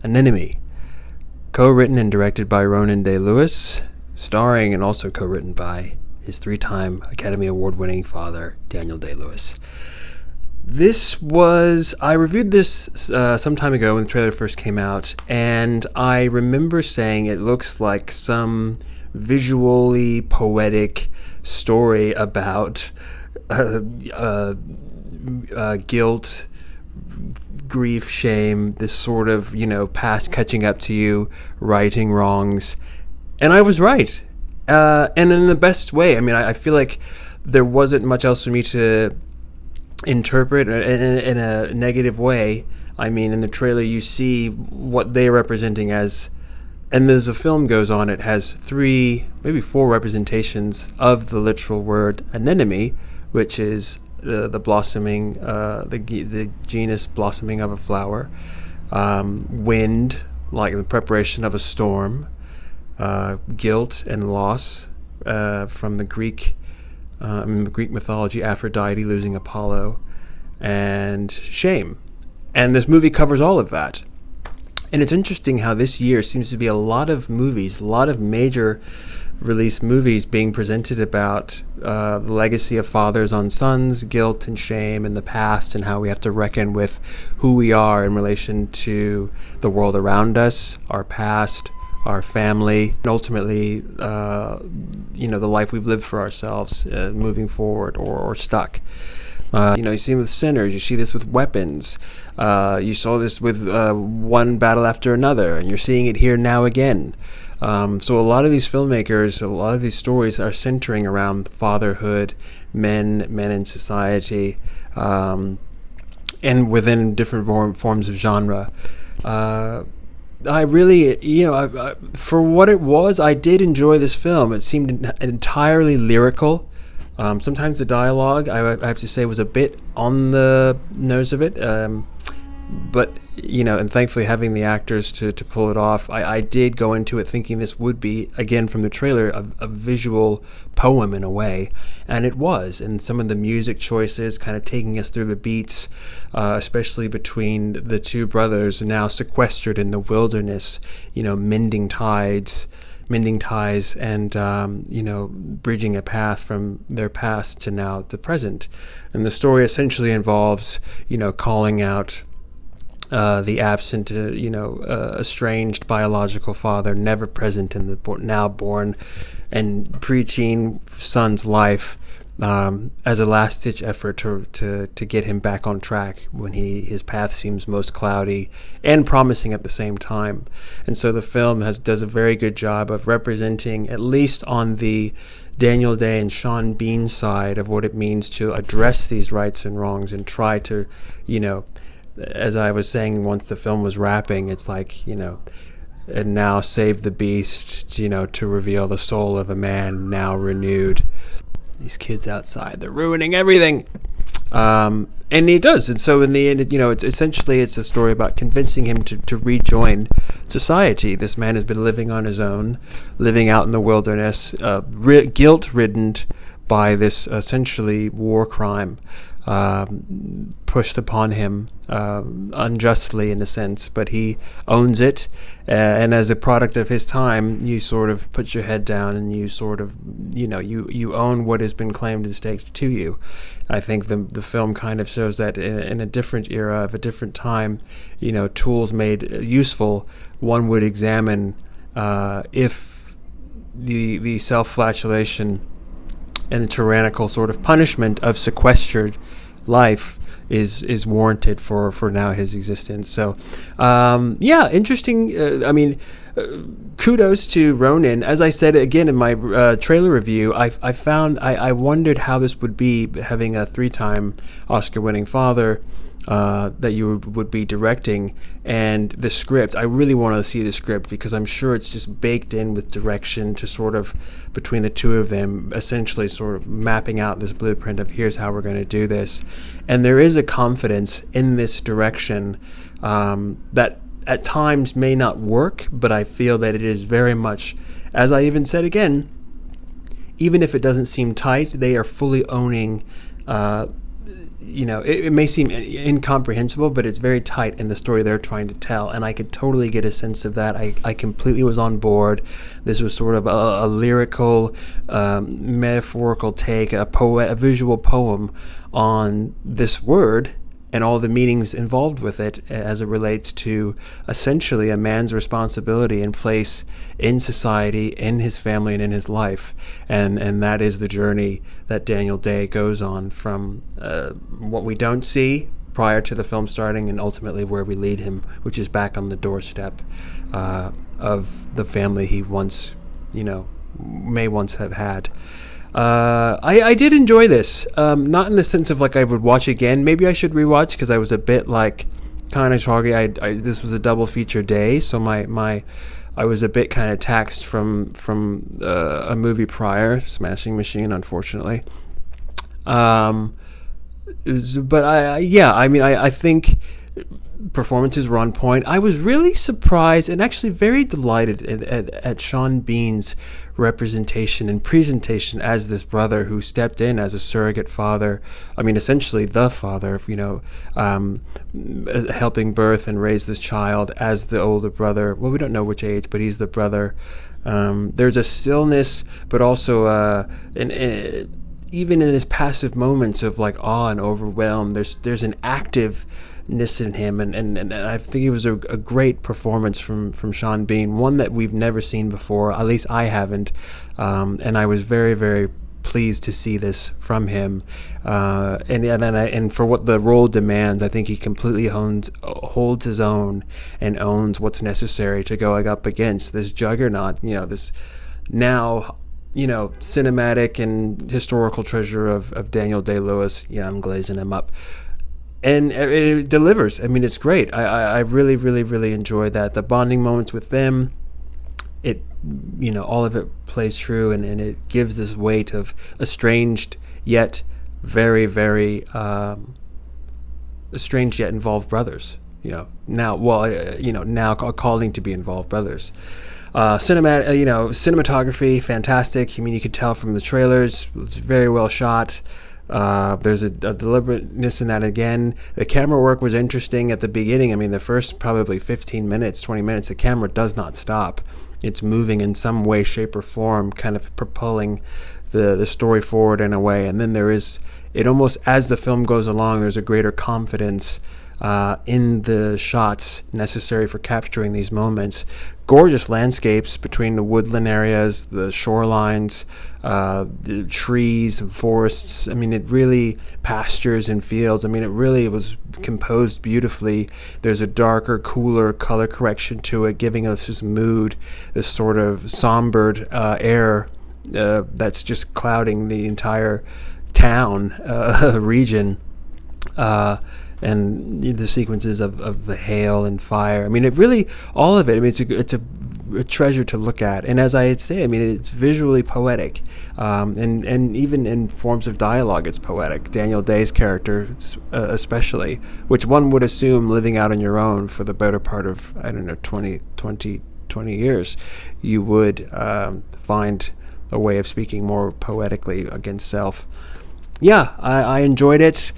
ANEMONE, co-written and directed by Ronan Day Lewis, starring and also co-written by his 3-time Academy Award-winning father, Daniel Day-Lewis. I reviewed this some time ago when the trailer first came out, and I remember saying it looks like some visually poetic story about guilt, grief, shame, this sort of, past catching up to you, righting wrongs. And I was right. And in the best way. I mean, I feel like there wasn't much else for me to interpret in a negative way. I mean, in the trailer, you see what they're representing as, and as the film goes on, it has 3, maybe 4 representations of the literal word anemone, which is the blossoming, the genus blossoming of a flower, wind, like the preparation of a storm, guilt and loss, from the Greek mythology, Aphrodite losing Apollo, and shame. And this movie covers all of that. And it's interesting how this year seems to be a lot of movies, a lot of major release movies being presented about the legacy of fathers on sons, guilt and shame in the past, and how we have to reckon with who we are in relation to the world around us, our past, our family, and ultimately, the life we've lived for ourselves, moving forward or stuck. You see it with Sinners, you see this with Weapons, you saw this with One Battle After Another, and you're seeing it here now again. So a lot of these filmmakers, a lot of these stories are centering around fatherhood, men in society, and within different forms of genre. I really, for what it was, I did enjoy this film. It seemed entirely lyrical. Sometimes the dialogue, I have to say, was a bit on the nose of it. But, and thankfully having the actors to pull it off, I did go into it thinking this would be, again from the trailer, a visual poem in a way. And it was. And some of the music choices kind of taking us through the beats, especially between the 2 brothers now sequestered in the wilderness, mending ties and, bridging a path from their past to now the present. And the story essentially involves, calling out the absent, estranged biological father, never present in the now born and preteen son's life, as a last-ditch effort to get him back on track when his path seems most cloudy and promising at the same time. And so the film does a very good job of representing, at least on the Daniel Day and Sean Bean side, of what it means to address these rights and wrongs and try to, as I was saying once the film was wrapping, it's like, and now save the beast, to reveal the soul of a man now renewed. These kids outside, they're ruining everything. And he does. And so in the end, it's a story about convincing him to rejoin society. This man has been living on his own, living out in the wilderness, guilt-ridden by this essentially war crime pushed upon him unjustly in a sense, but he owns it, and as a product of his time, you sort of put your head down and you sort of, you own what has been claimed and staked to you. I think the film kind of shows that in a different era of a different time, tools made useful, one would examine if the self-flagellation and the tyrannical sort of punishment of sequestered life is warranted for now his existence. So, interesting. Kudos to Ronan. As I said again in my trailer review, I wondered how this would be having a 3-time Oscar-winning father that you would be directing, and the script. I really want to see the script because I'm sure it's just baked in with direction to sort of, between the 2 of them, essentially sort of mapping out this blueprint of here's how we're going to do this. And there is a confidence in this direction that at times may not work, but I feel that it is very much, as I even said again, even if it doesn't seem tight, they are fully owning it may seem incomprehensible, but it's very tight in the story they're trying to tell, and I could totally get a sense of that. I completely was on board. This was sort of a lyrical, metaphorical take, a visual poem on this word and all the meanings involved with it as it relates to essentially a man's responsibility and place in society, in his family, and in his life. And that is the journey that Daniel Day goes on from what we don't see prior to the film starting and ultimately where we lead him, which is back on the doorstep of the family he once, may once have had. I did enjoy this, not in the sense of like I would watch again. Maybe I should rewatch because I was a bit like kind of target. This was a double feature day, so I was a bit kind of taxed from a movie prior, Smashing Machine, unfortunately. But I think performances were on point. I was really surprised and actually very delighted at Sean Bean's representation and presentation as this brother who stepped in as a surrogate father. I mean, essentially the father, helping birth and raise this child as the older brother. Well, we don't know which age, but he's the brother. There's a stillness, but also even in his passive moments of like awe and overwhelm, there's an activeness in him, and I think it was a great performance from Sean Bean, one that we've never seen before, at least I haven't, and I was very, very pleased to see this from him, and for what the role demands, I think he completely holds his own and owns what's necessary to go up against this juggernaut, this now cinematic and historical treasure of Daniel Day Lewis. Yeah, I'm glazing him up. And it delivers. I mean, it's great. I really, really, really enjoyed that. The bonding moments with them, all of it plays true, and it gives this weight of estranged yet very, very estranged yet involved brothers. Now calling to be involved brothers. Cinematography, fantastic. I mean, you could tell from the trailers, it's very well shot. There's a deliberateness in that again. The camera work was interesting at the beginning. I mean, the first probably 15 minutes, 20 minutes, the camera does not stop. It's moving in some way, shape, or form, kind of propelling the story forward in a way. And then it almost, as the film goes along, there's a greater confidence in the shots necessary for capturing these moments. Gorgeous landscapes between the woodland areas, the shorelines, the trees and forests. I mean, it really, pastures and fields. I mean, it really was composed beautifully. There's a darker, cooler color correction to it, giving us this mood, this sort of sombered air that's just clouding the entire town region. And the sequences of the hail and fire. I mean, it really, all of it. I mean, it's a treasure to look at. And as I had said, I mean, it's visually poetic, and even in forms of dialogue, it's poetic. Daniel Day's character, especially, which one would assume living out on your own for the better part of 20 years, you would find a way of speaking more poetically against self. Yeah, I enjoyed it.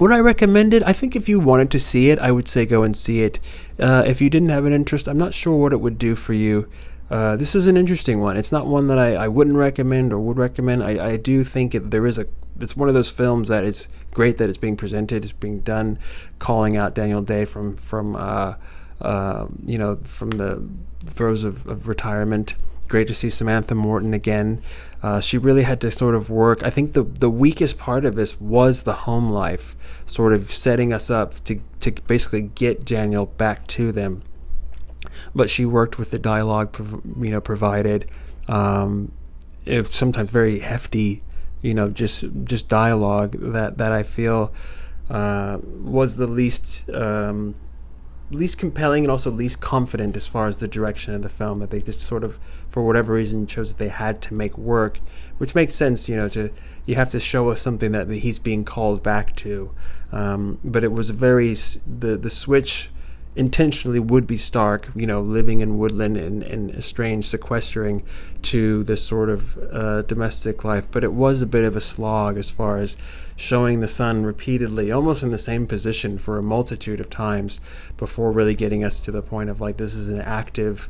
Would I recommend it? I think if you wanted to see it, I would say go and see it. If you didn't have an interest, I'm not sure what it would do for you. This is an interesting one. It's not one that I wouldn't recommend or would recommend. I do think it's one of those films that it's great that it's being presented, it's being done, calling out Daniel Day from the throes of retirement. Great to see Samantha Morton again. She really had to sort of work. I think the weakest part of this was the home life, sort of setting us up to basically get Daniel back to them. But she worked with the dialogue, provided. If sometimes very hefty, just dialogue that I feel was the least compelling and also least confident as far as the direction of the film, that they just sort of, for whatever reason, chose that they had to make work, which makes sense, you have to show us something that he's being called back to. But it was the switch intentionally would be stark, living in woodland and estranged, sequestering to this sort of domestic life. But it was a bit of a slog as far as showing the son repeatedly, almost in the same position for a multitude of times before really getting us to the point of like, this is an active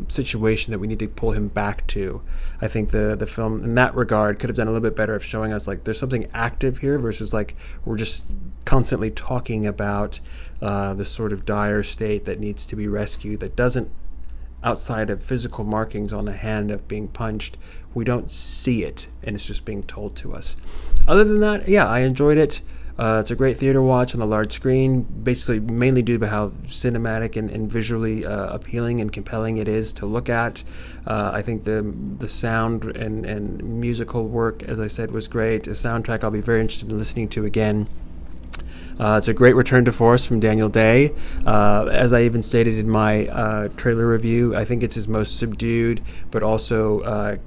situation that we need to pull him back to. I think the film in that regard could have done a little bit better of showing us like there's something active here versus like we're just constantly talking about this sort of dire state that needs to be rescued, that doesn't, outside of physical markings on the hand of being punched, we don't see it, and it's just being told to us. Other than that, yeah, I enjoyed it. It's a great theater watch on the large screen, basically mainly due to how cinematic and visually appealing and compelling it is to look at. I think the sound and musical work, as I said, was great. The soundtrack I'll be very interested in listening to again. It's a great return to force from Daniel Day. As I even stated in my trailer review, I think it's his most subdued, but also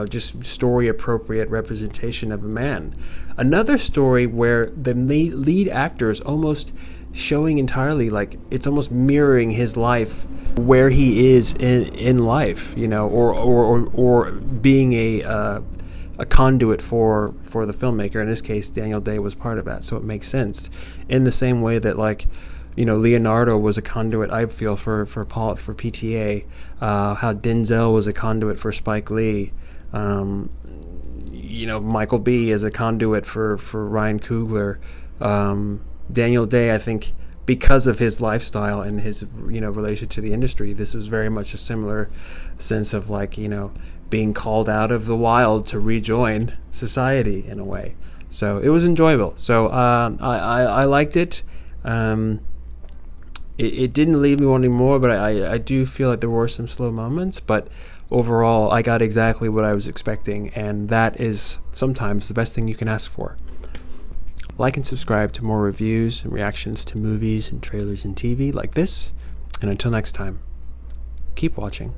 just story-appropriate representation of a man. Another story where the lead actor is almost showing entirely, like, it's almost mirroring his life, where he is in life, or being a conduit for the filmmaker. In this case, Daniel Day was part of that, so it makes sense. In the same way that, like, Leonardo was a conduit, I feel, for PTA, how Denzel was a conduit for Spike Lee, Michael B. is a conduit for Ryan Coogler. Daniel Day, I think, because of his lifestyle and his relation to the industry, this was very much a similar sense of like being called out of the wild to rejoin society in a way. So it was enjoyable. So I liked it. It didn't leave me wanting more, but I do feel like there were some slow moments, but overall I got exactly what I was expecting, and that is sometimes the best thing you can ask for. Like and subscribe to more reviews and reactions to movies and trailers and TV like this, and until next time, keep watching.